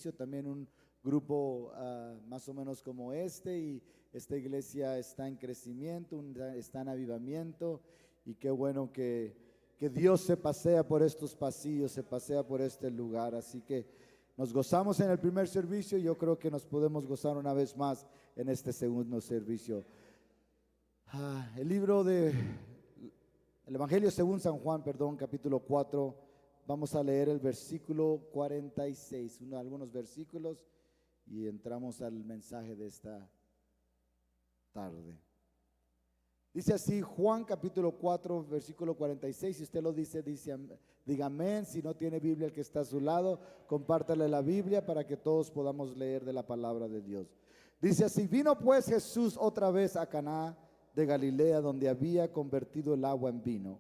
servicio, también un grupo más o menos como este, y esta iglesia está en crecimiento, está en avivamiento, y qué bueno que Dios se pasea por estos pasillos, se pasea por este lugar. Así que nos gozamos en el primer servicio y yo creo que nos podemos gozar una vez más en este segundo servicio. El Evangelio según San Juan, capítulo 4, vamos a leer el versículo 46, algunos versículos, y entramos al mensaje de esta tarde. Dice así, Juan capítulo 4, versículo 46, si usted lo dice, diga amén. Si no tiene Biblia, el que está a su lado, compártale la Biblia para que todos podamos leer de la palabra de Dios. Dice así, vino pues Jesús otra vez a Caná de Galilea, donde había convertido el agua en vino.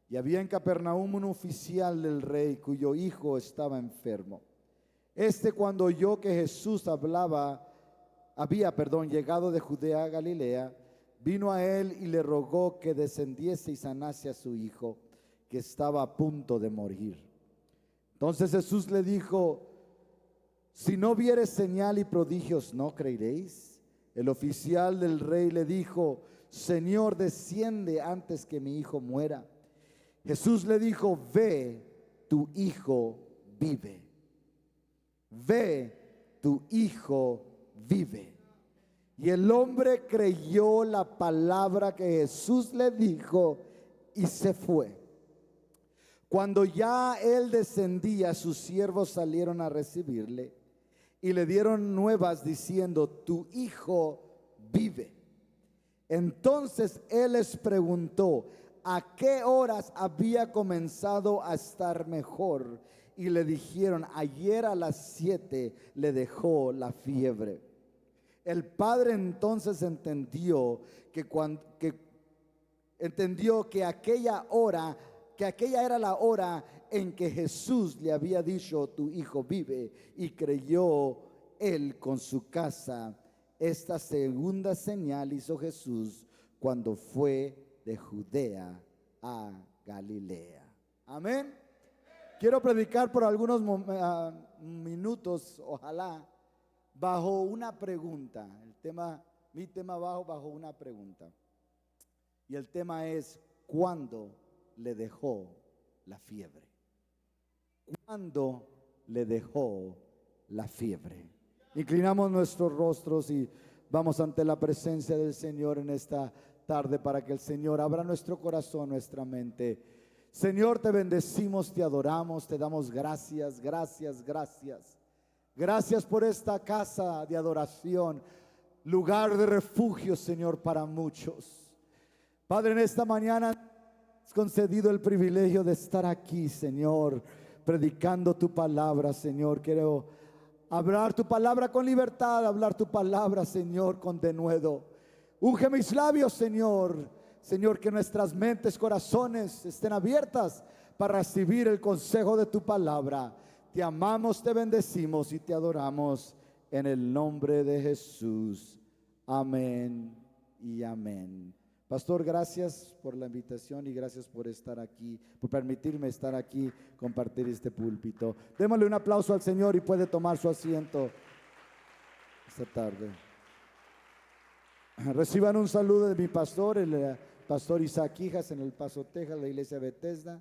Y había en Capernaum un oficial del rey, cuyo hijo estaba enfermo. Cuando oyó que Jesús había llegado de Judea a Galilea, vino a él y le rogó que descendiese y sanase a su hijo, que estaba a punto de morir. Entonces Jesús le dijo, si no vieres señal y prodigios, ¿no creeréis? El oficial del rey le dijo, Señor, desciende antes que mi hijo muera. Jesús le dijo, ve, tu hijo vive. Ve, tu hijo vive. Y el hombre creyó la palabra que Jesús le dijo y se fue. Cuando ya él descendía, sus siervos salieron a recibirle y le dieron nuevas diciendo, tu hijo vive. Entonces él les preguntó a qué horas había comenzado a estar mejor, y le dijeron, ayer a las 7 le dejó la fiebre. El padre entonces entendió que aquella era la hora en que Jesús le había dicho, tu hijo vive, y creyó él con su casa. Esta segunda señal hizo Jesús cuando fue de Judea a Galilea. Amén. Quiero predicar por algunos minutos, ojalá, bajo una pregunta. Mi tema bajo una pregunta. Y el tema es, ¿cuándo le dejó la fiebre? ¿Cuándo le dejó la fiebre? Inclinamos nuestros rostros y vamos ante la presencia del Señor en esta tarde para que el Señor abra nuestro corazón, nuestra mente. Señor, te bendecimos, te adoramos, te damos gracias, gracias, gracias. Gracias por esta casa de adoración, lugar de refugio, Señor, para muchos. Padre, en esta mañana has concedido el privilegio de estar aquí, Señor, predicando tu palabra, Señor. Quiero hablar tu palabra con libertad, hablar tu palabra, Señor, con denuedo. Unge mis labios, Señor. Señor, que nuestras mentes, corazones estén abiertas para recibir el consejo de tu palabra. Te amamos, te bendecimos y te adoramos en el nombre de Jesús. Amén y amén. Pastor, gracias por la invitación y gracias por estar aquí, por permitirme estar aquí, compartir este púlpito. Démosle un aplauso al Señor y puede tomar su asiento esta tarde. Reciban un saludo de mi pastor, el pastor Isaac Hijas, en El Paso, Texas, la iglesia Bethesda.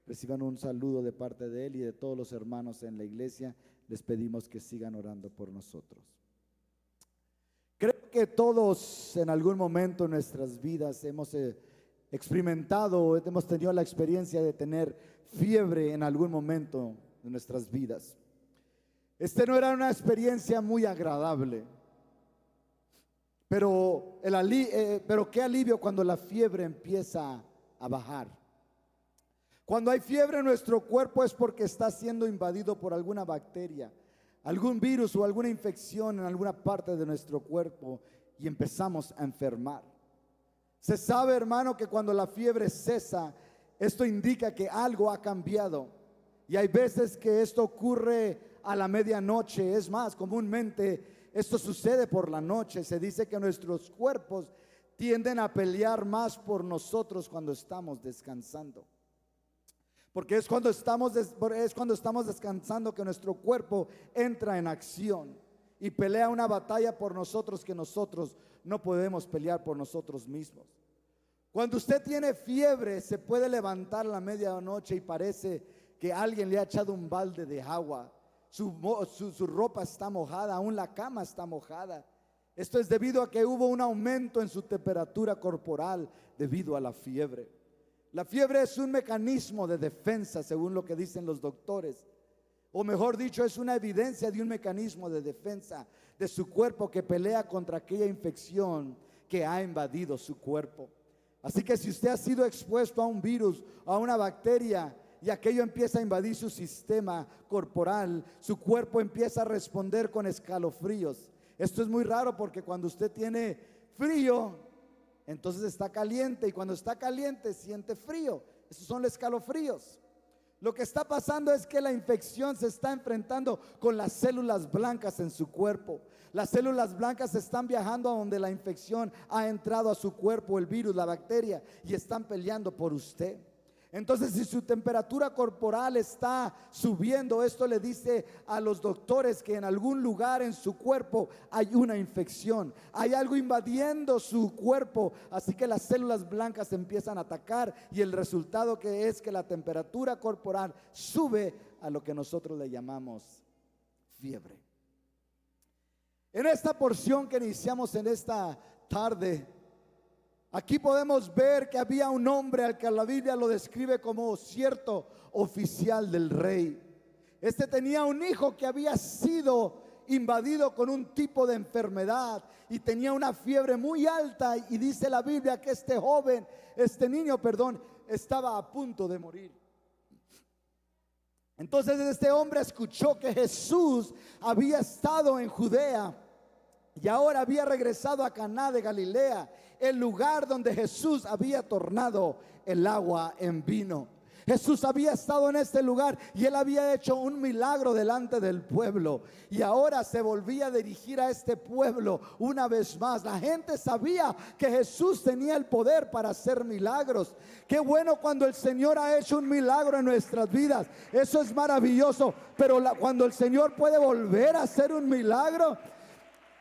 Reciban un saludo de parte de él y de todos los hermanos en la iglesia. Les pedimos que sigan orando por nosotros. Creo que todos en algún momento en nuestras vidas hemos experimentado, hemos tenido la experiencia de tener fiebre en algún momento de nuestras vidas. No era una experiencia muy agradable, pero qué alivio cuando la fiebre empieza a bajar. Cuando hay fiebre en nuestro cuerpo es porque está siendo invadido por alguna bacteria, algún virus o alguna infección en alguna parte de nuestro cuerpo y empezamos a enfermar. Se sabe, hermano, que cuando la fiebre cesa, esto indica que algo ha cambiado. Y hay veces que esto ocurre a la medianoche. Es más, comúnmente esto sucede por la noche. Se dice que nuestros cuerpos tienden a pelear más por nosotros cuando estamos descansando. Porque es cuando estamos descansando que nuestro cuerpo entra en acción y pelea una batalla por nosotros que nosotros no podemos pelear por nosotros mismos. Cuando usted tiene fiebre, se puede levantar a la medianoche y parece que alguien le ha echado un balde de agua. Su ropa está mojada, aún la cama está mojada. Esto es debido a que hubo un aumento en su temperatura corporal debido a la fiebre. La fiebre es un mecanismo de defensa, según lo que dicen los doctores. O mejor dicho, es una evidencia de un mecanismo de defensa de su cuerpo que pelea contra aquella infección que ha invadido su cuerpo. Así que si usted ha sido expuesto a un virus, a una bacteria, y aquello empieza a invadir su sistema corporal, su cuerpo empieza a responder con escalofríos. Esto es muy raro porque cuando usted tiene frío, entonces está caliente, y cuando está caliente siente frío. Esos son los escalofríos. Lo que está pasando es que la infección se está enfrentando con las células blancas en su cuerpo. Las células blancas están viajando a donde la infección ha entrado a su cuerpo, el virus, la bacteria, y están peleando por usted. Entonces, si su temperatura corporal está subiendo, esto le dice a los doctores que en algún lugar en su cuerpo hay una infección, hay algo invadiendo su cuerpo. Así que las células blancas empiezan a atacar, y el resultado que es que la temperatura corporal sube a lo que nosotros le llamamos fiebre. En esta porción que iniciamos en esta tarde, aquí podemos ver que había un hombre al que la Biblia lo describe como cierto oficial del rey. Este tenía un hijo que había sido invadido con un tipo de enfermedad y tenía una fiebre muy alta, y dice la Biblia que este niño, estaba a punto de morir. Entonces este hombre escuchó que Jesús había estado en Judea y ahora había regresado a Caná de Galilea, el lugar donde Jesús había tornado el agua en vino. Jesús había estado en este lugar y él había hecho un milagro delante del pueblo, y ahora se volvía a dirigir a este pueblo una vez más. La gente sabía que Jesús tenía el poder para hacer milagros. Qué bueno cuando el Señor ha hecho un milagro en nuestras vidas, eso es maravilloso. Pero cuando el Señor puede volver a hacer un milagro,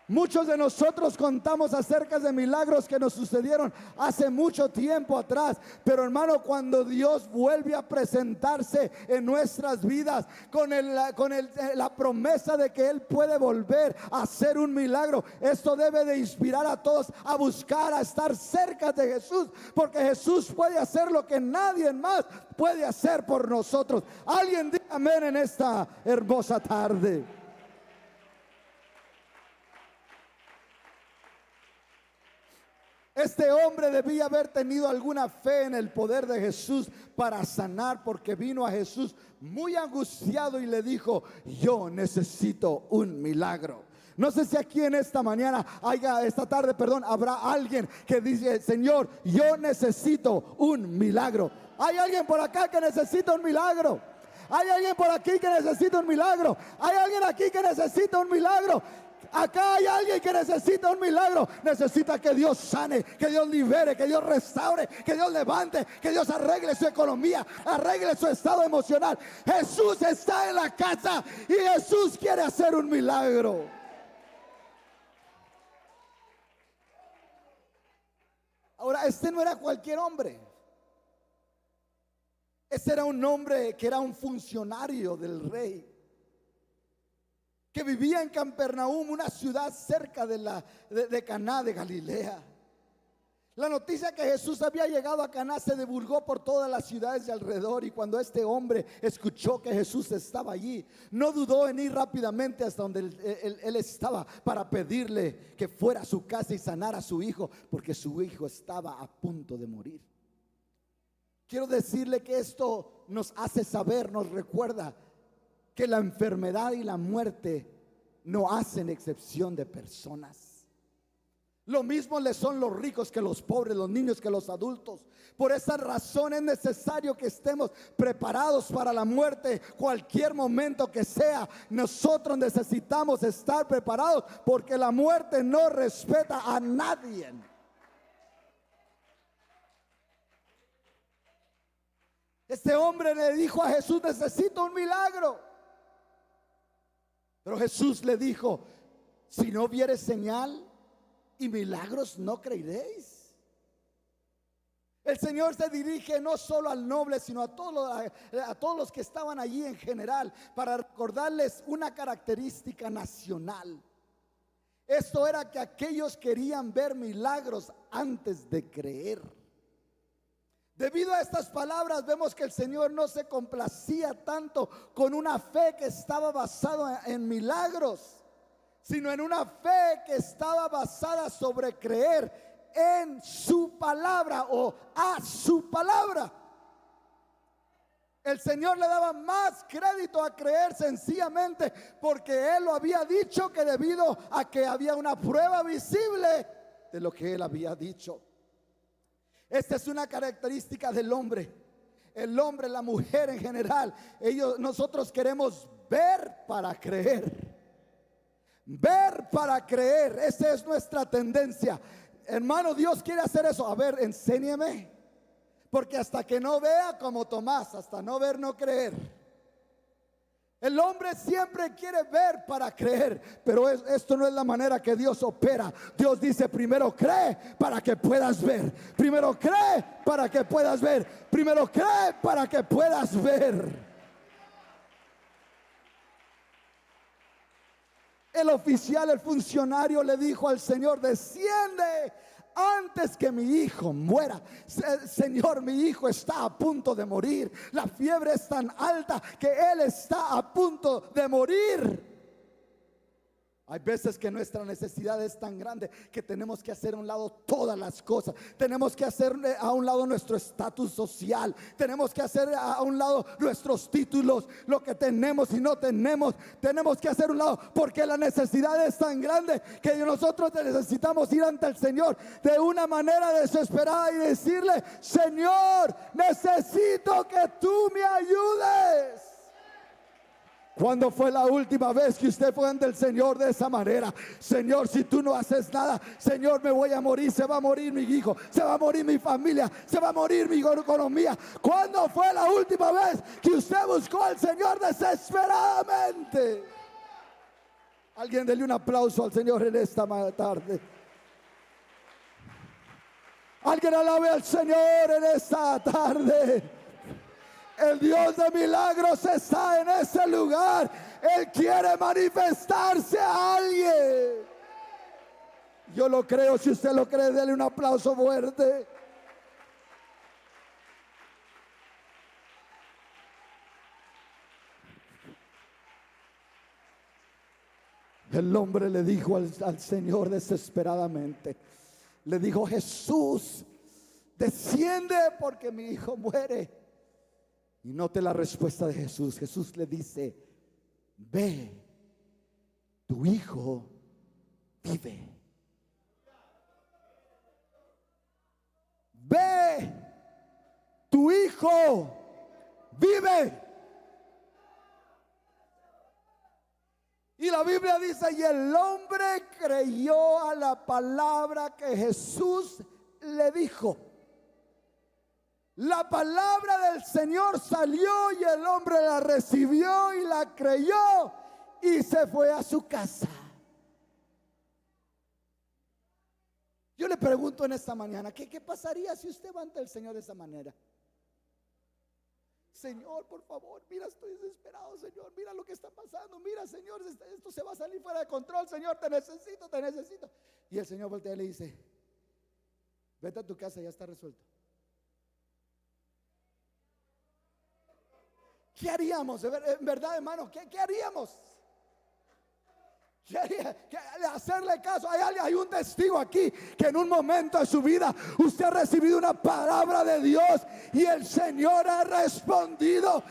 muchos de nosotros contamos acerca de milagros que nos sucedieron hace mucho tiempo atrás. Pero hermano, cuando Dios vuelve a presentarse en nuestras vidas con la promesa de que Él puede volver a hacer un milagro, esto debe de inspirar a todos a buscar, a estar cerca de Jesús, porque Jesús puede hacer lo que nadie más puede hacer por nosotros. Alguien diga amén en esta hermosa tarde. Este hombre debía haber tenido alguna fe en el poder de Jesús para sanar, porque vino a Jesús muy angustiado y le dijo: yo necesito un milagro. No sé si aquí en esta habrá alguien que dice: Señor, yo necesito un milagro. ¿Hay alguien por acá que necesita un milagro? ¿Hay alguien por aquí que necesita un milagro? ¿Hay alguien aquí que necesita un milagro? Acá hay alguien que necesita un milagro. Necesita que Dios sane, que Dios libere, que Dios restaure, que Dios levante, que Dios arregle su economía, arregle su estado emocional. Jesús está en la casa y Jesús quiere hacer un milagro. Ahora, este no era cualquier hombre. Este era un hombre que era un funcionario del rey, que vivía en Capernaum, una ciudad cerca de Caná de Galilea. La noticia que Jesús había llegado a Caná se divulgó por todas las ciudades de alrededor, y cuando este hombre escuchó que Jesús estaba allí, no dudó en ir rápidamente hasta donde él estaba para pedirle que fuera a su casa y sanara a su hijo, porque su hijo estaba a punto de morir. Quiero decirle que esto nos hace saber, nos recuerda que la enfermedad y la muerte no hacen excepción de personas. Lo mismo le son los ricos que los pobres, los niños que los adultos. Por esa razón es necesario que estemos preparados para la muerte, cualquier momento que sea. Nosotros necesitamos estar preparados, porque la muerte no respeta a nadie. Este hombre le dijo a Jesús: necesito un milagro. Pero Jesús le dijo: si no viere señal y milagros, no creeréis. El Señor se dirige no solo al noble, sino a todos los que estaban allí en general, para recordarles una característica nacional. Esto era que aquellos querían ver milagros antes de creer. Debido a estas palabras vemos que el Señor no se complacía tanto con una fe que estaba basada en milagros, sino en una fe que estaba basada sobre creer en su palabra o a su palabra. El Señor le daba más crédito a creer sencillamente porque Él lo había dicho, que debido a que había una prueba visible de lo que Él había dicho. Esta es una característica del hombre. El hombre, la mujer en general, nosotros queremos ver para creer. Ver para creer, esa es nuestra tendencia. Hermano, Dios quiere hacer eso. A ver, enséñeme. Porque hasta que no vea, como Tomás, hasta no ver, no creer. El hombre siempre quiere ver para creer, pero esto no es la manera que Dios opera. Dios dice: primero cree para que puedas ver. Primero cree para que puedas ver. Primero cree para que puedas ver. El oficial, el funcionario le dijo al Señor: desciende antes que mi hijo muera. Señor, mi hijo está a punto de morir. La fiebre es tan alta que él está a punto de morir. Hay veces que nuestra necesidad es tan grande que tenemos que hacer a un lado todas las cosas. Tenemos que hacer a un lado nuestro estatus social. Tenemos que hacer a un lado nuestros títulos, lo que tenemos y no tenemos. Tenemos que hacer a un lado porque la necesidad es tan grande que nosotros necesitamos ir ante el Señor de una manera desesperada y decirle: Señor, necesito que tú me ayudes. ¿Cuándo fue la última vez que usted fue ante el Señor de esa manera? Señor, si tú no haces nada, Señor, me voy a morir. Se va a morir mi hijo, se va a morir mi familia, se va a morir mi economía. ¿Cuándo fue la última vez que usted buscó al Señor desesperadamente? Alguien dele un aplauso al Señor en esta tarde. Alguien alabe al Señor en esta tarde. El Dios de milagros está en ese lugar. Él quiere manifestarse a alguien. Yo lo creo. Si usted lo cree, dele un aplauso fuerte. El hombre le dijo al Señor desesperadamente, le dijo: Jesús, desciende porque mi hijo muere. Y note la respuesta de Jesús. Jesús le dice: ve, tu hijo vive. Ve, tu hijo vive. Y la Biblia dice: y el hombre creyó a la palabra que Jesús le dijo. La palabra del Señor salió y el hombre la recibió y la creyó y se fue a su casa. Yo le pregunto en esta mañana, ¿qué pasaría si usted va ante el Señor de esa manera? Señor, por favor, mira, estoy desesperado, Señor, mira lo que está pasando, mira, Señor, esto se va a salir fuera de control, Señor, te necesito, te necesito. Y el Señor voltea y le dice: vete a tu casa, ya está resuelto. ¿Qué haríamos? En verdad, hermano, ¿qué haríamos? Hacerle caso. Hay un testigo aquí que en un momento de su vida usted ha recibido una palabra de Dios y el Señor ha respondido.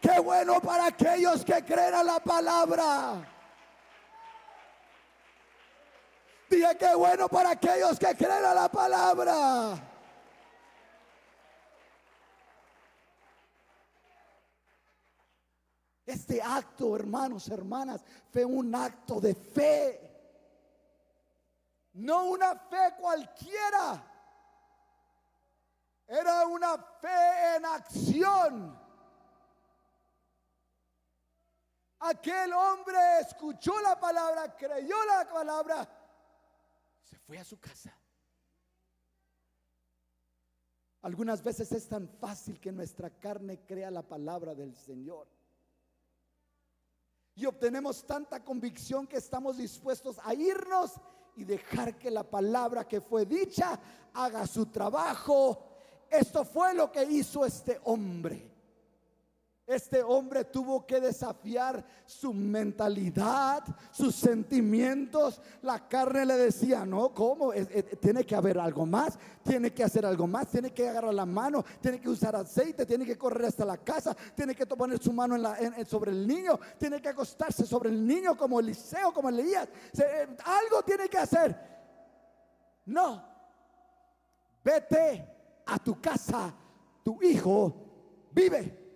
Qué bueno para aquellos que creen a la palabra. Dije: qué bueno para aquellos que creen a la palabra. Este acto, hermanos, hermanas, fue un acto de fe. No una fe cualquiera. Era una fe en acción. Aquel hombre escuchó la palabra, creyó la palabra, se fue a su casa. Algunas veces es tan fácil que nuestra carne crea la palabra del Señor. Y obtenemos tanta convicción que estamos dispuestos a irnos y dejar que la palabra que fue dicha haga su trabajo. Esto fue lo que hizo este hombre. Este hombre tuvo que desafiar su mentalidad, sus sentimientos. La carne le decía: no, ¿cómo? Tiene que haber algo más, tiene que hacer algo más, tiene que agarrar la mano, tiene que usar aceite, tiene que correr hasta la casa, tiene que poner su mano sobre el niño, tiene que acostarse sobre el niño como Eliseo, como Elías. Algo tiene que hacer. No, vete a tu casa, tu hijo vive.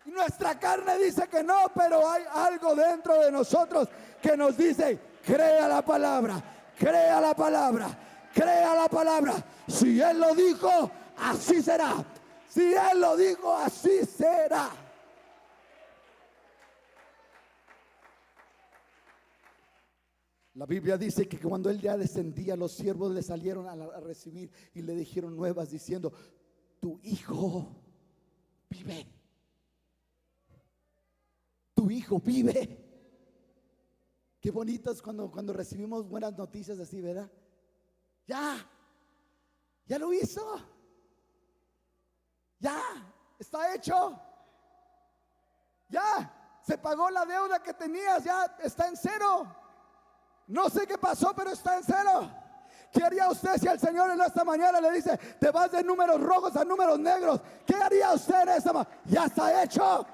Y nuestra carne dice que no, pero hay algo dentro de nosotros que nos dice: crea la palabra, crea la palabra, crea la palabra. Si Él lo dijo, así será. Si Él lo dijo, así será. La Biblia dice que cuando Él ya descendía, los siervos le salieron a recibir y le dijeron nuevas diciendo: tu hijo vive. Tu hijo vive. Qué bonito es cuando recibimos buenas noticias así, ¿verdad? Ya lo hizo. Ya está hecho. Ya se pagó la deuda que tenías, ya está en cero. No sé qué pasó, pero está en cero. ¿Qué haría usted si el Señor en esta mañana le dice: te vas de números rojos a números negros? ¿Qué haría usted en esta mañana? Ya está hecho.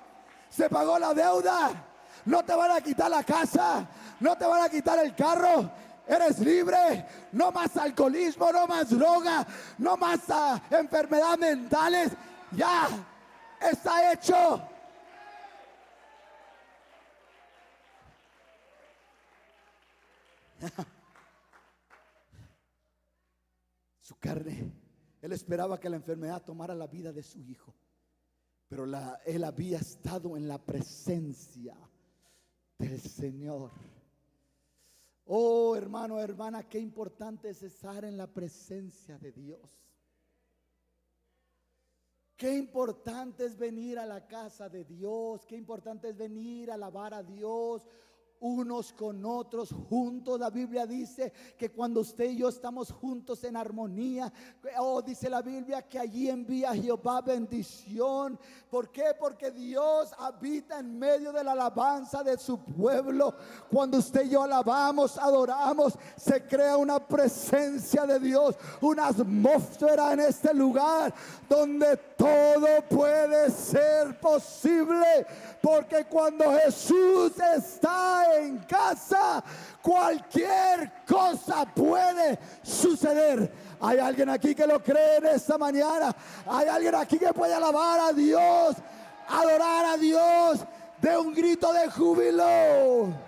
Se pagó la deuda. No te van a quitar la casa, no te van a quitar el carro. Eres libre. No más alcoholismo, no más droga, no más enfermedades mentales. Ya está hecho. Su carne, él esperaba que la enfermedad tomara la vida de su hijo, pero él había estado en la presencia del Señor. Oh, hermano, hermana, qué importante es estar en la presencia de Dios. Qué importante es venir a la casa de Dios. Qué importante es venir a alabar a Dios unos con otros, juntos. La Biblia dice que cuando usted y yo estamos juntos en armonía, dice la Biblia que allí envía Jehová bendición. ¿Por qué? Porque Dios habita en medio de la alabanza de su pueblo. Cuando usted y yo alabamos, adoramos, se crea una presencia de Dios, una atmósfera en este lugar donde todo puede ser posible. Porque cuando Jesús está en casa, cualquier cosa puede suceder. Hay alguien aquí que lo cree en esta mañana. Hay alguien aquí que puede alabar a Dios, adorar a Dios de un grito de júbilo.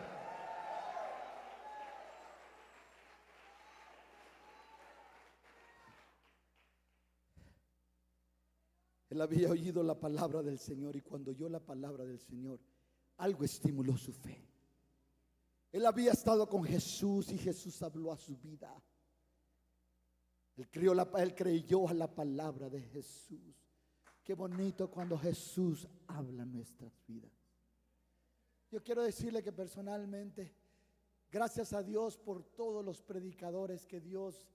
Él había oído la palabra del Señor, y cuando oyó la palabra del Señor, algo estimuló su fe. Él había estado con Jesús y Jesús habló a su vida. Él creyó a la palabra de Jesús. Qué bonito cuando Jesús habla en nuestras vidas. Yo quiero decirle que personalmente, gracias a Dios por todos los predicadores que Dios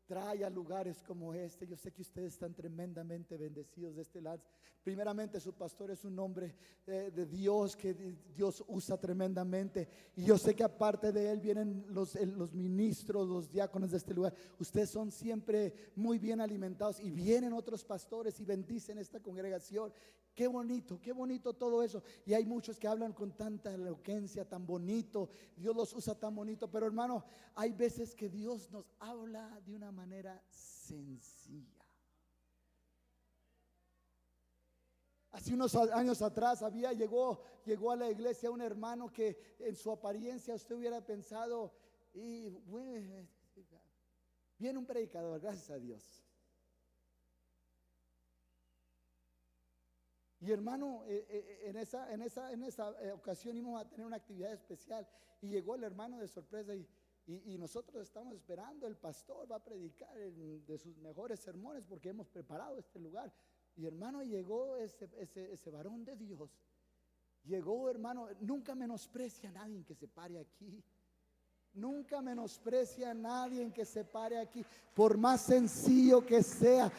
trae a lugares como este. Yo sé que ustedes están tremendamente bendecidos de este lado. Primeramente, su pastor es un hombre de Dios, que Dios usa tremendamente. Y yo sé que aparte de él vienen los ministros, los diáconos de este lugar. Ustedes son siempre muy bien alimentados, y vienen otros pastores y bendicen esta congregación. Qué bonito todo eso. Y hay muchos que hablan con tanta elocuencia, tan bonito. Dios los usa tan bonito. Pero hermano, hay veces que Dios nos habla de una manera sencilla. Hace unos años atrás llegó a la iglesia un hermano que en su apariencia usted hubiera pensado, y bueno, Viene un predicador, gracias a Dios. Y hermano, en esa ocasión íbamos a tener una actividad especial y llegó el hermano de sorpresa y nosotros estamos esperando. El pastor va a predicar de sus mejores sermones porque hemos preparado este lugar. Y hermano, llegó ese varón de Dios. Llegó, hermano, nunca menosprecia a nadie que se pare aquí. Nunca menosprecia a nadie que se pare aquí, por más sencillo que sea.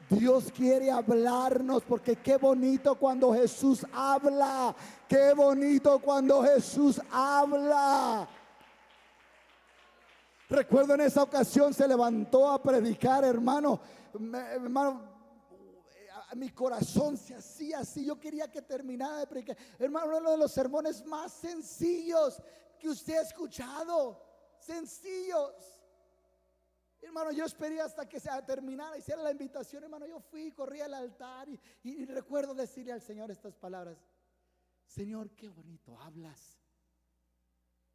Dios quiere hablarnos, porque qué bonito cuando Jesús habla. Qué bonito cuando Jesús habla. Recuerdo en esa ocasión se levantó a predicar, hermano. Mi corazón se hacía así. Yo quería que terminara de predicar. Hermano, uno de los sermones más sencillos que usted ha escuchado. Sencillos. Hermano, yo esperé hasta que se terminara, hiciera la invitación. Hermano, yo fui, corrí al altar y recuerdo decirle al Señor estas palabras: Señor, qué bonito hablas.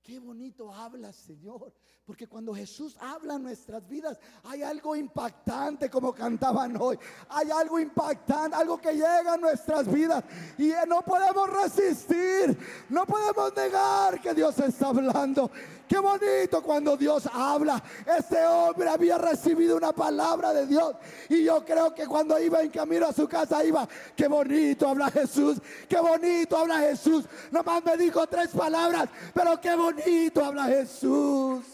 Qué bonito hablas, Señor. Porque cuando Jesús habla en nuestras vidas, hay algo impactante, como cantaban hoy. Hay algo impactante, algo que llega a nuestras vidas y no podemos resistir. No podemos negar que Dios está hablando. Qué bonito cuando Dios habla. Este hombre había recibido una palabra de Dios y yo creo que cuando iba en camino a su casa iba: qué bonito habla Jesús, qué bonito habla Jesús. Nomás me dijo 3 palabras, pero qué bonito habla Jesús.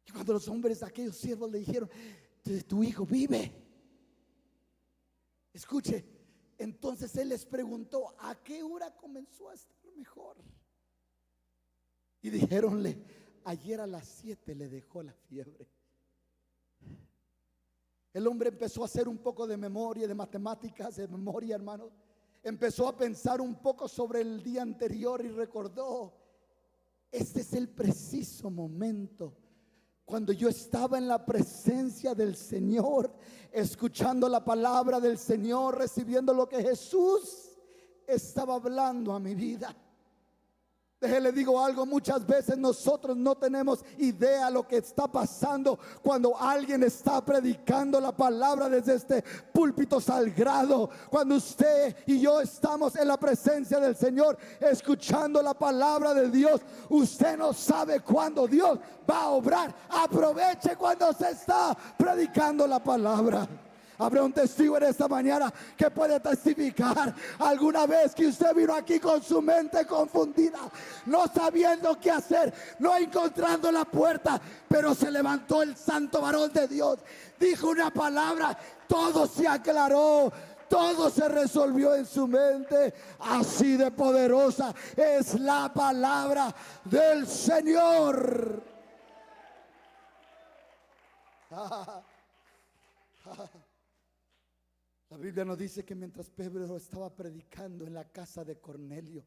Y cuando los hombres, aquellos siervos, le dijeron: tu hijo vive. Escuche, entonces él les preguntó: ¿a qué hora comenzó a estar mejor? Y dijéronle: ayer a las 7 le dejó la fiebre. El hombre empezó a hacer un poco de memoria, de matemáticas, de memoria, hermano. Empezó a pensar un poco sobre el día anterior y recordó: este es el preciso momento cuando yo estaba en la presencia del Señor, escuchando la palabra del Señor, recibiendo lo que Jesús estaba hablando a mi vida. Déjele digo algo: muchas veces nosotros no tenemos idea lo que está pasando cuando alguien está predicando la palabra desde este púlpito sagrado. Cuando usted y yo estamos en la presencia del Señor escuchando la palabra de Dios, usted no sabe cuándo Dios va a obrar. Aproveche cuando se está predicando la palabra. Habrá un testigo en esta mañana que puede testificar alguna vez que usted vino aquí con su mente confundida, no sabiendo qué hacer, no encontrando la puerta, pero se levantó el santo varón de Dios, dijo una palabra, todo se aclaró, todo se resolvió en su mente. Así de poderosa es la palabra del Señor. La Biblia nos dice que mientras Pedro estaba predicando en la casa de Cornelio,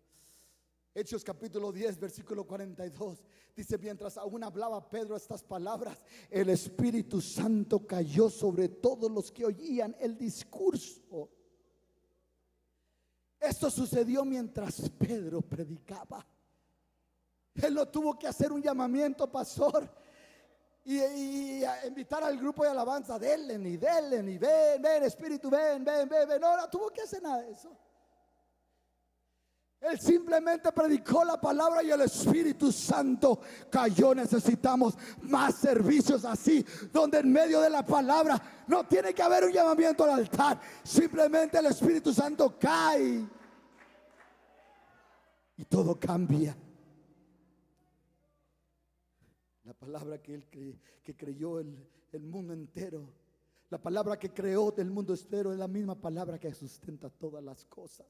Hechos capítulo 10 versículo 42, dice: mientras aún hablaba Pedro estas palabras, el Espíritu Santo cayó sobre todos los que oían el discurso. Esto sucedió mientras Pedro predicaba. Él no tuvo que hacer un llamamiento, pastor, y invitar al grupo de alabanza: denle y ven Espíritu, ven. No tuvo que hacer nada de eso. Él simplemente predicó la palabra y el Espíritu Santo cayó. Necesitamos más servicios así, donde en medio de la palabra no tiene que haber un llamamiento al altar, simplemente el Espíritu Santo cae y todo cambia. La palabra que creyó el mundo entero, la palabra que creó del mundo entero, es la misma palabra que sustenta todas las cosas.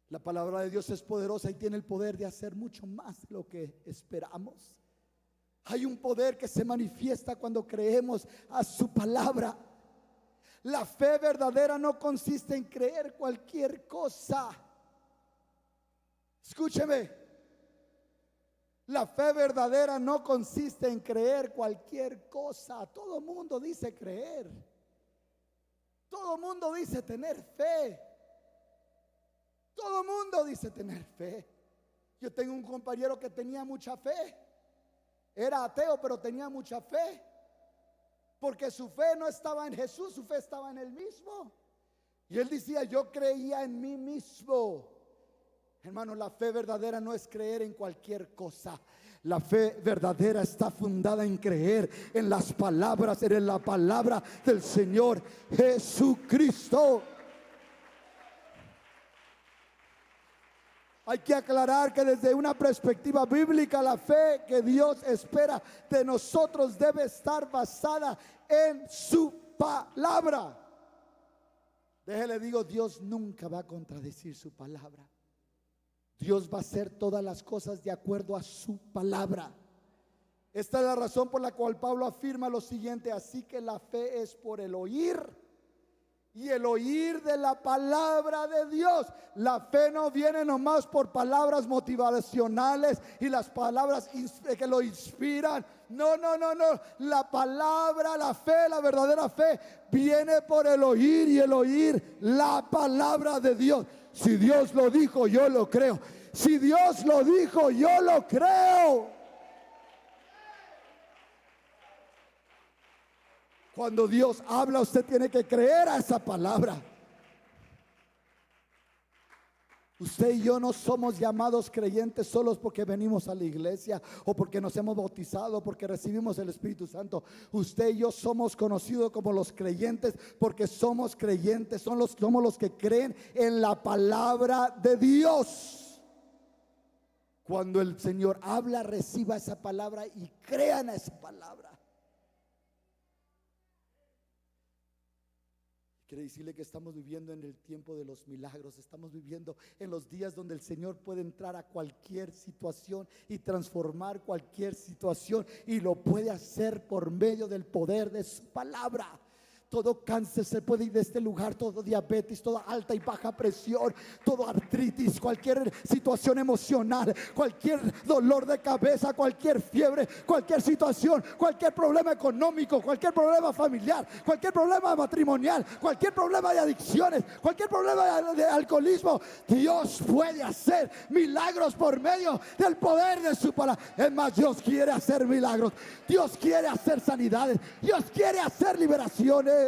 La palabra de Dios es poderosa y tiene el poder de hacer mucho más de lo que esperamos. Hay un poder que se manifiesta cuando creemos a su palabra. La fe verdadera no consiste en creer cualquier cosa. Escúcheme. La fe verdadera no consiste en creer cualquier cosa. Todo mundo dice creer. Todo mundo dice tener fe. Todo mundo dice tener fe. Yo tengo un compañero que tenía mucha fe. Era ateo, pero tenía mucha fe. Porque su fe no estaba en Jesús, su fe estaba en él mismo. Y él decía, yo creía en mí mismo. Hermano, la fe verdadera no es creer en cualquier cosa. La fe verdadera está fundada en creer en las palabras, en la palabra del Señor Jesucristo. Hay que aclarar que desde una perspectiva bíblica, la fe que Dios espera de nosotros debe estar basada en su palabra. Déjele digo, Dios nunca va a contradecir su palabra. Dios va a hacer todas las cosas de acuerdo a su palabra. Esta es la razón por la cual Pablo afirma lo siguiente: así que la fe es por el oír, y el oír de la palabra de Dios. La fe no viene nomás por palabras motivacionales y las palabras que lo inspiran. No, no, no, no. La palabra, la fe, la verdadera fe viene por el oír, y el oír la palabra de Dios. Si Dios lo dijo, yo lo creo. Si Dios lo dijo, yo lo creo. Cuando Dios habla, usted tiene que creer a esa palabra. Usted y yo no somos llamados creyentes solos porque venimos a la iglesia o porque nos hemos bautizado, porque recibimos el Espíritu Santo. Usted y yo somos conocidos como los creyentes porque somos creyentes, somos los que creen en la palabra de Dios. Cuando el Señor habla, reciba esa palabra y crean a esa palabra. Quiere decirle que estamos viviendo en el tiempo de los milagros. Estamos viviendo en los días donde el Señor puede entrar a cualquier situación y transformar cualquier situación, y lo puede hacer por medio del poder de su palabra. Todo cáncer se puede ir de este lugar, todo diabetes, toda alta y baja presión, todo artritis, cualquier situación emocional, cualquier dolor de cabeza, cualquier fiebre, cualquier situación, cualquier problema económico, cualquier problema familiar, cualquier problema matrimonial, cualquier problema de adicciones, cualquier problema de alcoholismo. Dios puede hacer milagros por medio del poder de su palabra. Es más, Dios quiere hacer milagros, Dios quiere hacer sanidades, Dios quiere hacer liberaciones.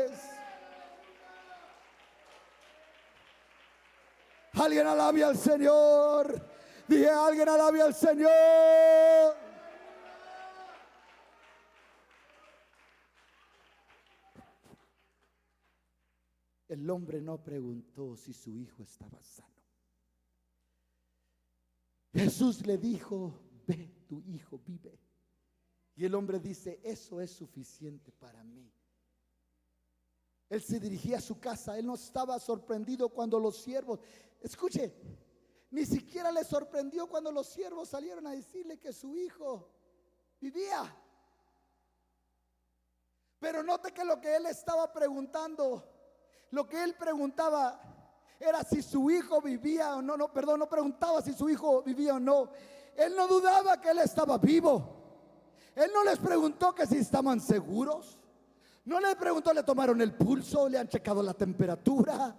Alguien alabe al Señor. Dije, alguien alabe al Señor. El hombre no preguntó si su hijo estaba sano. Jesús le dijo, ve, tu hijo vive. Y el hombre dice, eso es suficiente para mí. Él se dirigía a su casa. Él no estaba sorprendido cuando los siervos, escuche, ni siquiera le sorprendió cuando los siervos salieron a decirle que su hijo vivía. Pero note que lo que él estaba preguntando, lo que él preguntaba era si su hijo vivía o no. No preguntaba si su hijo vivía o no. Él no dudaba que él estaba vivo. Él no les preguntó que si estaban seguros. No le preguntó, le tomaron el pulso, le han checado la temperatura.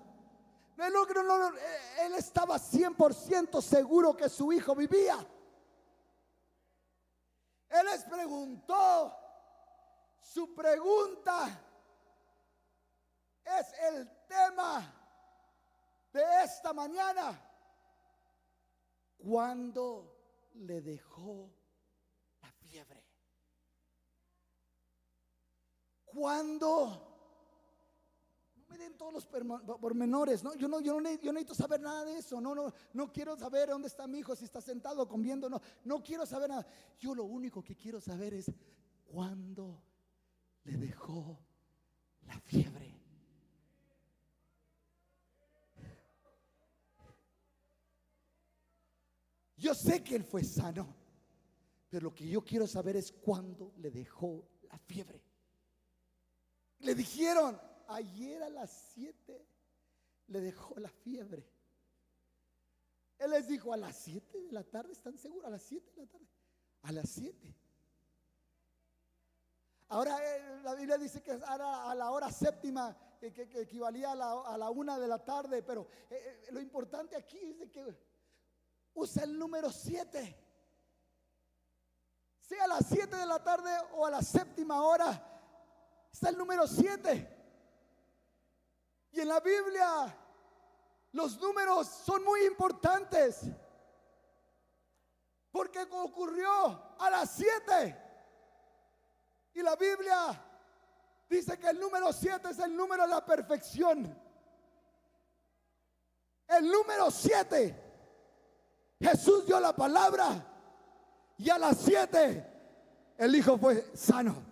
Él estaba 100% seguro que su hijo vivía. Él les preguntó. Su pregunta es el tema de esta mañana. ¿Cuándo le dejó la fiebre? ¿Cuándo? No me den todos los pormenores, ¿no? Yo necesito saber nada de eso. No quiero saber dónde está mi hijo, si está sentado comiendo. No quiero saber nada. Yo lo único que quiero saber es ¿cuándo le dejó la fiebre? Yo sé que él fue sano, pero lo que yo quiero saber es cuándo le dejó la fiebre. Le dijeron, ayer a las 7 le dejó la fiebre. Él les dijo, a las 7 de la tarde, ¿están seguros? A las 7 de la tarde. A las 7. Ahora la Biblia dice que era a la hora séptima, que equivalía a la 1 de la tarde. Pero lo importante aquí es de que usa el número 7. Sea a las 7 de la tarde o a la séptima hora, está el número 7. Y en la Biblia los números son muy importantes, porque ocurrió a las 7. Y la Biblia dice que el número 7 es el número de la perfección. El número 7, Jesús dio la palabra y a las 7 el hijo fue sano.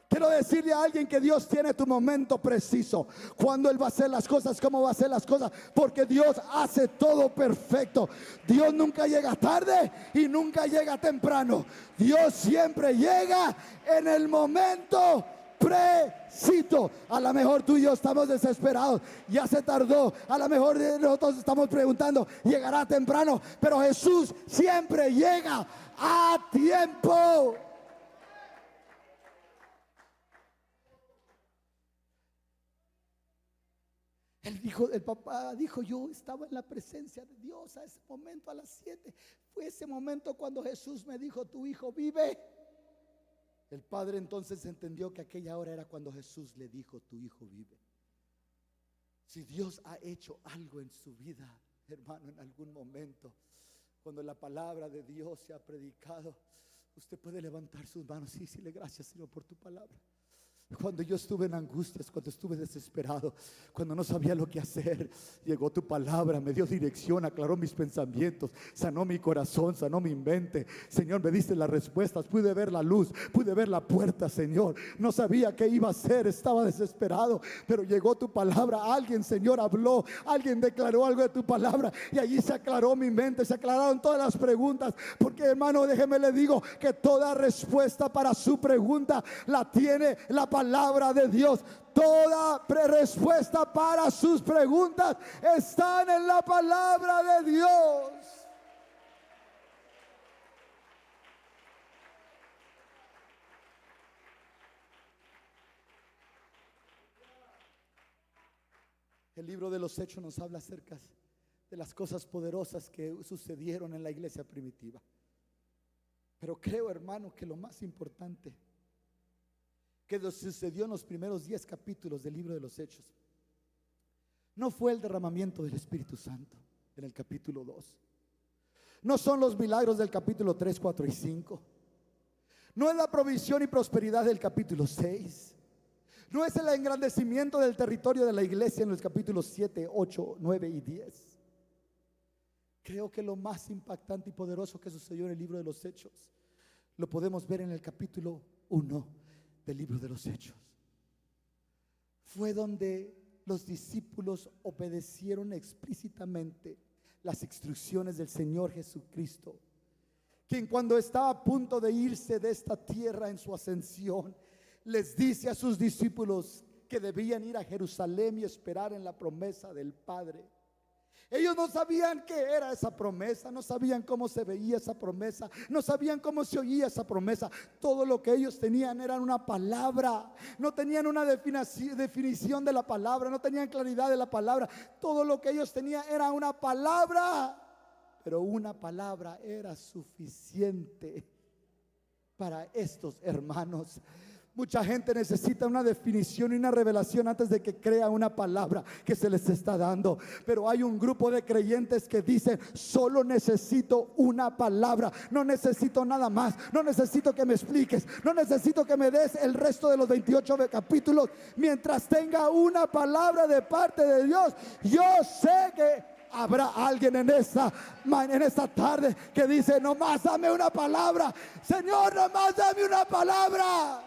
Quiero decirle a alguien que Dios tiene tu momento preciso, cuando Él va a hacer las cosas, cómo va a hacer las cosas, porque Dios hace todo perfecto. Dios nunca llega tarde y nunca llega temprano. Dios siempre llega en el momento preciso. A lo mejor tú y yo estamos desesperados, ya se tardó, a lo mejor nosotros estamos preguntando, llegará temprano, pero Jesús siempre llega a tiempo. El papá dijo, yo estaba en la presencia de Dios a ese momento, a las 7. Fue ese momento cuando Jesús me dijo, tu hijo vive. El padre entonces entendió que aquella hora era cuando Jesús le dijo, tu hijo vive. Si Dios ha hecho algo en su vida, hermano, en algún momento, cuando la palabra de Dios se ha predicado, usted puede levantar sus manos y decirle, gracias, Señor, por tu palabra. Cuando yo estuve en angustias, cuando estuve desesperado, cuando no sabía lo que hacer, llegó tu palabra, me dio dirección, aclaró mis pensamientos, sanó mi corazón, sanó mi mente. Señor, me diste las respuestas, pude ver la luz, pude ver la puerta, Señor. No sabía qué iba a hacer, estaba desesperado, pero llegó tu palabra. Alguien, Señor, habló, alguien declaró algo de tu palabra y allí se aclaró mi mente, se aclararon todas las preguntas. Porque, hermano, déjeme le digo que toda respuesta para su pregunta la tiene la palabra de Dios. Toda respuesta para sus preguntas están en la palabra de Dios. El libro de los Hechos nos habla acerca de las cosas poderosas que sucedieron en la iglesia primitiva. Pero creo, hermano, que lo más importante que sucedió en los primeros 10 capítulos del libro de los Hechos no fue el derramamiento del Espíritu Santo en el capítulo 2. No son los milagros del capítulo 3, 4 y 5. No es la provisión y prosperidad del capítulo 6. No es el engrandecimiento del territorio de la iglesia en los capítulos 7, 8, 9 y 10. Creo que lo más impactante y poderoso que sucedió en el libro de los Hechos lo podemos ver en el capítulo 1 del libro de los Hechos. Fue donde los discípulos obedecieron explícitamente las instrucciones del Señor Jesucristo, quien cuando estaba a punto de irse de esta tierra en su ascensión, les dice a sus discípulos que debían ir a Jerusalén y esperar en la promesa del Padre. Ellos no sabían qué era esa promesa, no sabían cómo se veía esa promesa, no sabían cómo se oía esa promesa. Todo lo que ellos tenían era una palabra, no tenían una definición de la palabra, no tenían claridad de la palabra. Todo lo que ellos tenían era una palabra, pero una palabra era suficiente para estos hermanos. Mucha gente necesita una definición y una revelación antes de que crea una palabra que se les está dando. Pero hay un grupo de creyentes que dicen, solo necesito una palabra, no necesito nada más, no necesito que me expliques, no necesito que me des el resto de los 28 capítulos. Mientras tenga una palabra de parte de Dios, yo sé que habrá alguien en esta tarde que dice, nomás dame una palabra, Señor, nomás dame una palabra.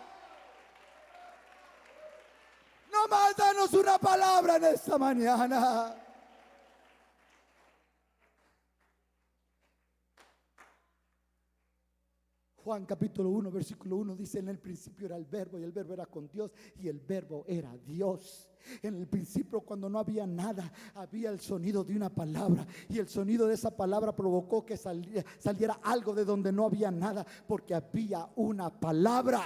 Nomás danos una palabra en esta mañana. Juan capítulo 1 versículo 1 dice, en el principio era el verbo y el verbo era con Dios y el verbo era Dios. En el principio, cuando no había nada, había el sonido de una palabra, y el sonido de esa palabra provocó que saliera algo de donde no había nada, porque había una palabra.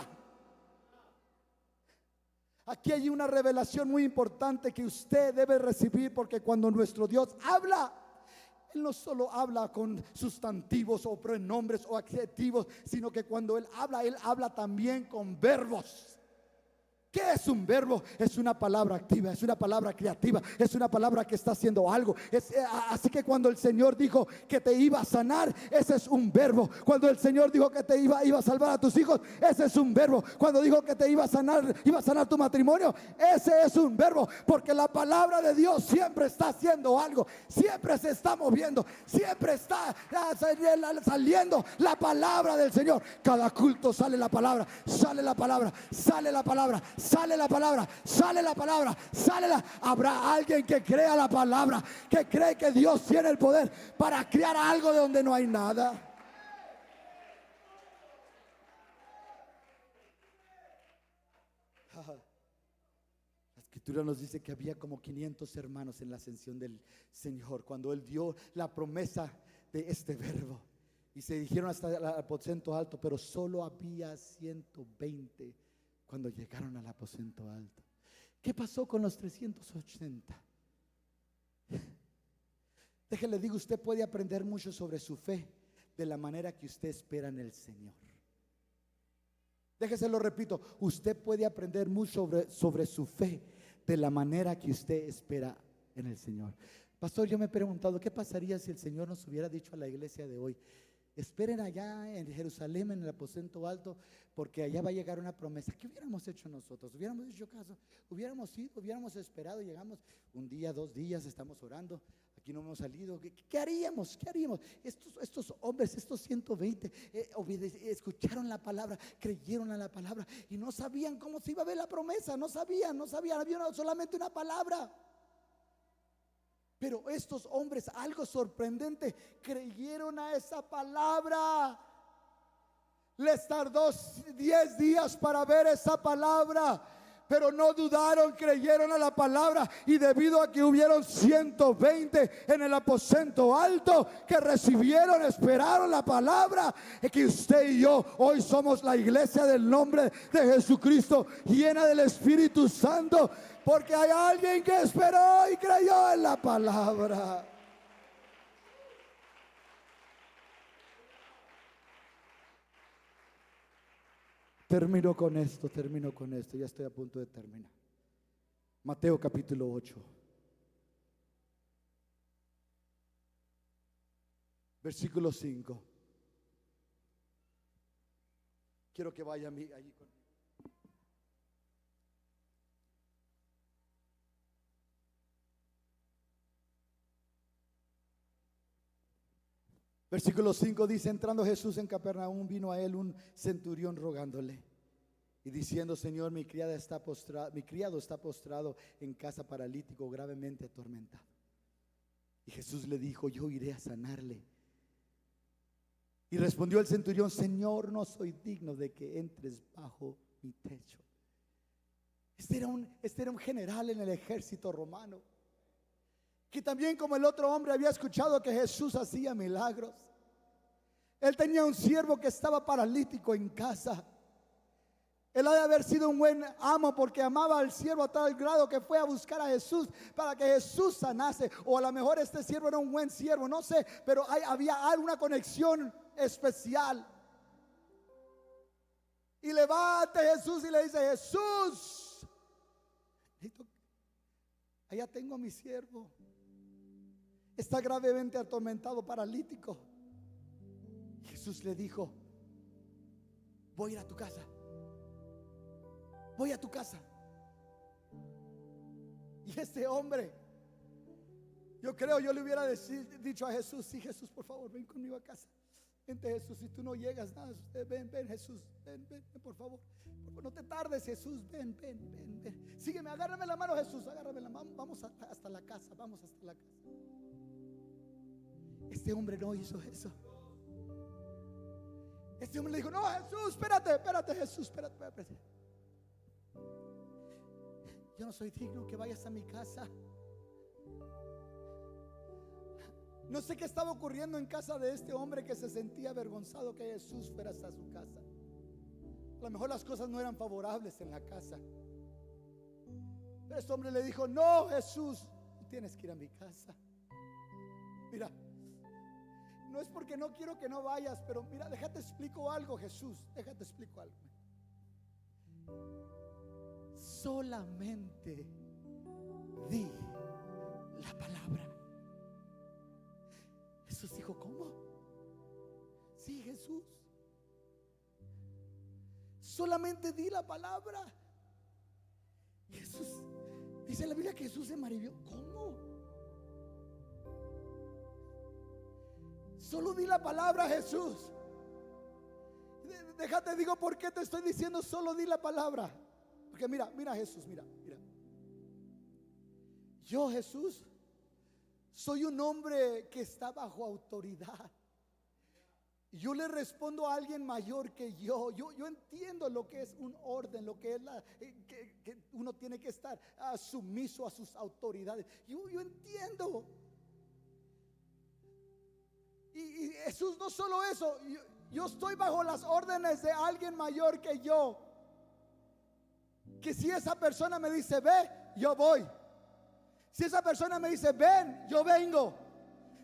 Aquí hay una revelación muy importante que usted debe recibir, porque cuando nuestro Dios habla, Él no solo habla con sustantivos o pronombres o adjetivos, sino que cuando Él habla también con verbos. ¿Qué es un verbo? Es una palabra activa, es una palabra creativa, es una palabra que está haciendo algo. Así que cuando el Señor dijo que te iba a sanar, ese es un verbo. Cuando el Señor dijo que te iba a salvar a tus hijos, ese es un verbo. Cuando dijo que te iba a sanar tu matrimonio, ese es un verbo. Porque la palabra de Dios siempre está haciendo algo, siempre se está moviendo, siempre está saliendo la palabra del Señor. Cada culto sale la palabra, sale la palabra, sale la palabra, sale la palabra, sale la palabra, Habrá alguien que crea la palabra, que cree que Dios tiene el poder para crear algo de donde no hay nada. La escritura nos dice que había como 500 hermanos en la ascensión del Señor cuando Él dio la promesa de este verbo, y se dirigieron hasta el aposento alto, pero solo había 120 cuando llegaron al aposento alto. ¿Qué pasó con los 380? Déjele digo, usted puede aprender mucho sobre su fe de la manera que usted espera en el Señor. Déjese lo repito, usted puede aprender mucho sobre su fe de la manera que usted espera en el Señor. Pastor, yo me he preguntado, ¿qué pasaría si el Señor nos hubiera dicho a la iglesia de hoy: esperen allá en Jerusalén, en el aposento alto, porque allá va a llegar una promesa? ¿Qué hubiéramos hecho nosotros? ¿Hubiéramos hecho caso? ¿Hubiéramos ido? ¿Hubiéramos esperado? Llegamos un día, 2 días, estamos orando, aquí no hemos salido. ¿Qué haríamos? ¿Qué haríamos? Estos hombres, estos 120 escucharon la palabra, creyeron a la palabra y no sabían cómo se iba a ver la promesa. No sabían, había solamente una palabra. Pero estos hombres, algo sorprendente, creyeron a esa palabra. Les tardó 10 días para ver esa palabra, pero no dudaron, creyeron a la palabra. Y debido a que hubieron 120 en el aposento alto que recibieron, esperaron la palabra, es que usted y yo hoy somos la iglesia del nombre de Jesucristo, llena del Espíritu Santo, porque hay alguien que esperó y creyó en la palabra. Termino con esto, ya estoy a punto de terminar. Mateo capítulo 8, versículo 5. Quiero que vaya allí conmigo. Versículo 5 dice: entrando Jesús en Capernaum, vino a él un centurión rogándole y diciendo: Señor, mi criado está postrado en casa, paralítico, gravemente atormentado. Y Jesús le dijo: yo iré a sanarle. Y respondió el centurión: Señor, no soy digno de que entres bajo mi techo. Este era un general en el ejército romano, que también, como el otro hombre, había escuchado que Jesús hacía milagros. Él tenía un siervo que estaba paralítico en casa. Él ha de haber sido un buen amo, porque amaba al siervo a tal grado que fue a buscar a Jesús para que Jesús sanase. O a lo mejor este siervo era un buen siervo, no sé, pero había alguna conexión especial. Y levanta Jesús y le dice: Jesús, allá tengo a mi siervo, está gravemente atormentado, paralítico. Jesús le dijo: voy a ir a tu casa. Voy a tu casa. Y este hombre, yo creo, yo le hubiera dicho a Jesús: sí, Jesús, por favor, ven conmigo a casa. Vente, Jesús, si tú no llegas, nada, ven, Jesús, ven, por favor, no te tardes, Jesús, ven. Sígueme, agárrame la mano, Jesús, agárrame la mano, vamos hasta la casa, Este hombre no hizo eso. Este hombre le dijo: no, Jesús, espérate, Jesús, espérate. Yo no soy digno que vayas a mi casa. No sé qué estaba ocurriendo en casa de este hombre, que se sentía avergonzado que Jesús fuera hasta su casa. A lo mejor las cosas no eran favorables en la casa, pero este hombre le dijo: no, Jesús, tienes que ir a mi casa. Mira, No es porque no quiero que no vayas, pero mira, déjate explico algo, Jesús, déjate explico algo. Solamente di la palabra. Jesús dijo, ¿cómo? Sí, Jesús. Solamente di la palabra. Jesús, dice la Biblia que Jesús se maravilló. ¿Cómo? Solo di la palabra, Jesús. Déjate, digo por qué te estoy diciendo solo di la palabra. Porque mira, Jesús, mira. Yo, Jesús, soy un hombre que está bajo autoridad. Yo le respondo a alguien mayor que yo. Yo entiendo lo que es un orden, lo que es que uno tiene que estar sumiso a sus autoridades. Yo entiendo. Y Jesús, no solo eso, yo estoy bajo las órdenes de alguien mayor que yo. Que si esa persona me dice ve, yo voy. Si esa persona me dice ven, yo vengo.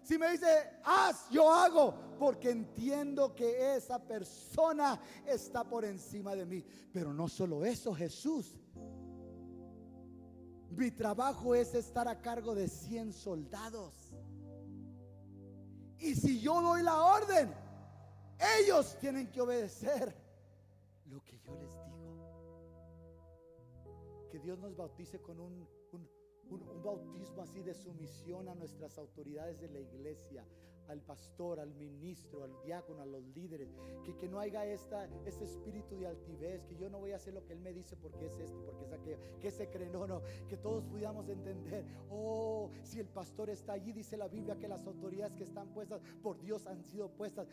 Si me dice haz, yo hago. Porque entiendo que esa persona está por encima de mí. Pero no solo eso, Jesús. Mi trabajo es estar a cargo de 100 soldados. Y si yo doy la orden, ellos tienen que obedecer lo que yo les digo. Que Dios nos bautice con un bautismo así de sumisión a nuestras autoridades de la iglesia, al pastor, al ministro, al diácono, a los líderes. Que no haya este espíritu de altivez, que yo no voy a hacer lo que él me dice porque es esto, porque es aquello, que se cree. No, que todos pudiéramos entender, si el pastor está allí, dice la Biblia que las autoridades que están puestas por Dios han sido puestas.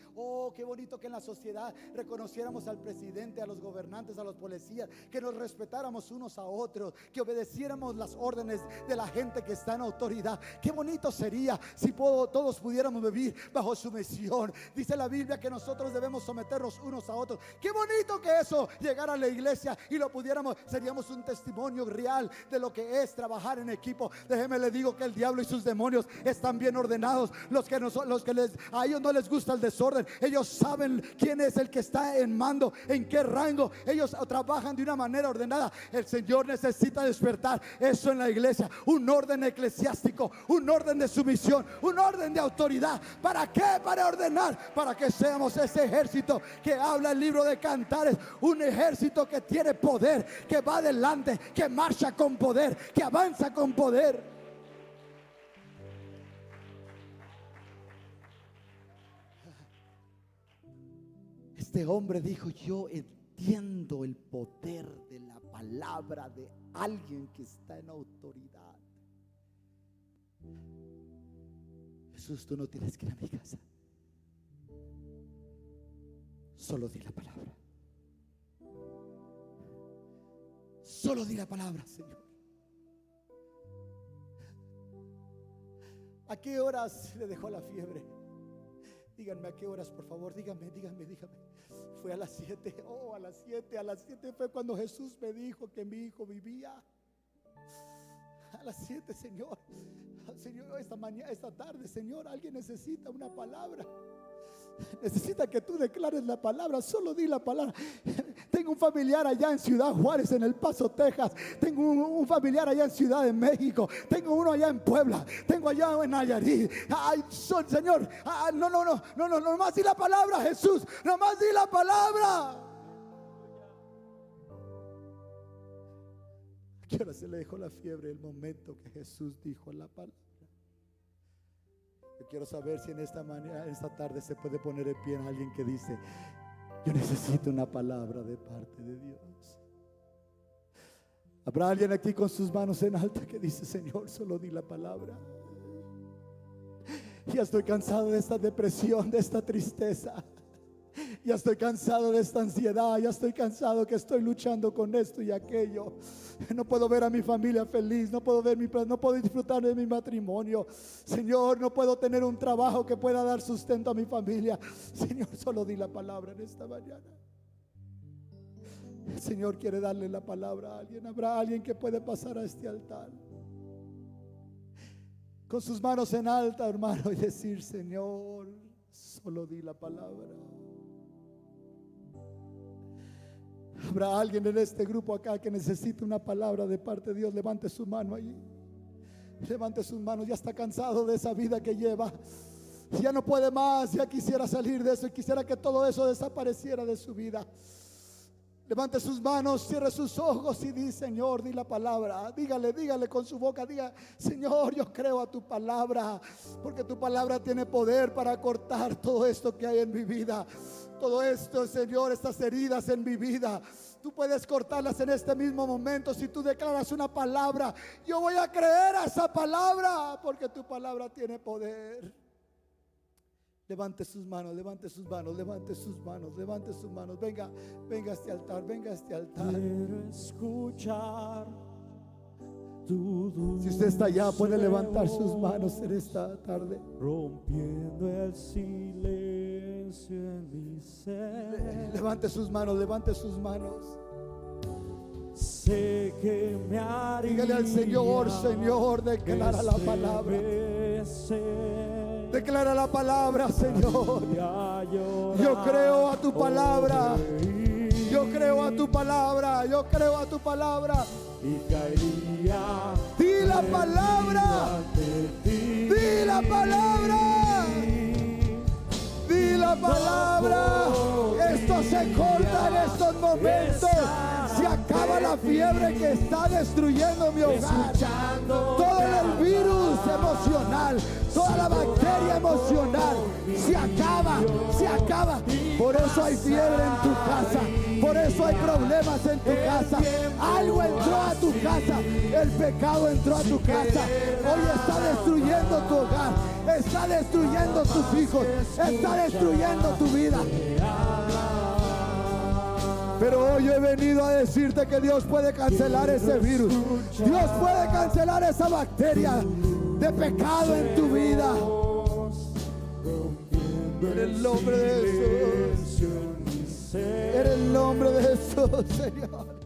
Qué bonito que en la sociedad reconociéramos al presidente, a los gobernantes, a los policías, que nos respetáramos unos a otros, que obedeciéramos las órdenes de la gente que está en autoridad. Qué bonito sería si todos pudiéramos vivir bajo sumisión. Dice la Biblia que nosotros debemos someternos unos a otros. Qué bonito que eso llegara a la iglesia y lo pudiéramos, seríamos un testimonio real de lo que es trabajar en equipo. Déjeme le digo que el diablo y sus demonios están bien ordenados. A ellos no les gusta el desorden. Ellos saben quién es el que está en mando, en qué rango. Ellos trabajan de una manera ordenada. El Señor necesita despertar eso en la iglesia, un orden eclesiástico, un orden de sumisión, un orden de autoridad. ¿Para qué? Para ordenar, para que seamos ese ejército que habla el libro de Cantares, un ejército que tiene poder, que va adelante, que marcha con poder, que avanza con poder. Este hombre dijo: yo entiendo el poder de la palabra de alguien que está en autoridad. Jesús, tú no tienes que ir a mi casa. Solo di la palabra. Solo di la palabra, Señor. ¿A qué horas le dejó la fiebre? Díganme a qué horas, por favor. Díganme. Fue a las 7. A las 7 fue cuando Jesús me dijo que mi hijo vivía. A las 7, Señor, esta tarde, Señor, alguien necesita una palabra. Necesita que tú declares la palabra. Solo di la palabra. Tengo un familiar allá en Ciudad Juárez, en El Paso, Texas. Tengo un familiar allá en Ciudad de México. Tengo uno allá en Puebla. Tengo allá en Nayarit. Señor, no, nomás di la palabra, Jesús. Nomás di la palabra. ¿A qué hora se le dejó la fiebre? El momento que Jesús dijo la palabra. Yo quiero saber si en esta tarde se puede poner de pie en alguien que dice: yo necesito una palabra de parte de Dios. ¿Habrá alguien aquí con sus manos en alta que dice: Señor, solo di la palabra? Ya estoy cansado de esta depresión, de esta tristeza. Ya estoy cansado de esta ansiedad. Ya estoy cansado que estoy luchando con esto y aquello. No puedo ver a mi familia feliz. No puedo disfrutar de mi matrimonio. Señor, no puedo tener un trabajo que pueda dar sustento a mi familia. Señor, solo di la palabra en esta mañana. El Señor quiere darle la palabra a alguien. ¿Habrá alguien que puede pasar a este altar con sus manos en alta, hermano, y decir: Señor, Solo di la palabra. Habrá alguien en este grupo acá que necesite una palabra de parte de Dios. Levante su mano allí. Levante sus manos. Ya está cansado de esa vida que lleva. Ya no puede más. Ya quisiera salir de eso y quisiera que todo eso desapareciera de su vida. Levante sus manos, cierre sus ojos y di: Señor, di la palabra. Dígale con su boca, diga: Señor, yo creo a tu palabra, porque tu palabra tiene poder para cortar todo esto que hay en mi vida. Todo esto, Señor, estas heridas en mi vida, tú puedes cortarlas en este mismo momento. Si tú declaras una palabra, yo voy a creer a esa palabra, porque tu palabra tiene poder. Levante sus manos, levante sus manos, levante sus manos, levante sus manos. Venga a este altar, venga a este altar. Quiero escuchar tu dulce Si usted está allá, puede levantar sus manos en esta tarde. rompiendo el silencio en mi ser. Levante sus manos, levante sus manos. Sé que me haría. Dígale al Señor: Señor, declara la palabra. Declara la palabra, Señor. Yo creo a tu palabra. Yo creo a tu palabra. Yo creo a tu palabra. Y caería. Di la palabra. Di la palabra. Di la palabra. Esto se corta en estos momentos. Se acaba la fiebre que está destruyendo mi hogar. Todo el virus emocional, toda la bacteria emocional se acaba, se acaba. Por eso hay fiebre en tu casa, por eso hay problemas en tu casa. Algo entró a tu casa, el pecado entró a tu casa. Hoy está destruyendo tu hogar, está destruyendo tus hijos, está destruyendo tu vida. Pero hoy he venido a decirte que Dios puede cancelar ese virus. Dios puede cancelar esa bacteria de pecado en tu vida. En el nombre de Jesús. En el nombre de Jesús, Señor.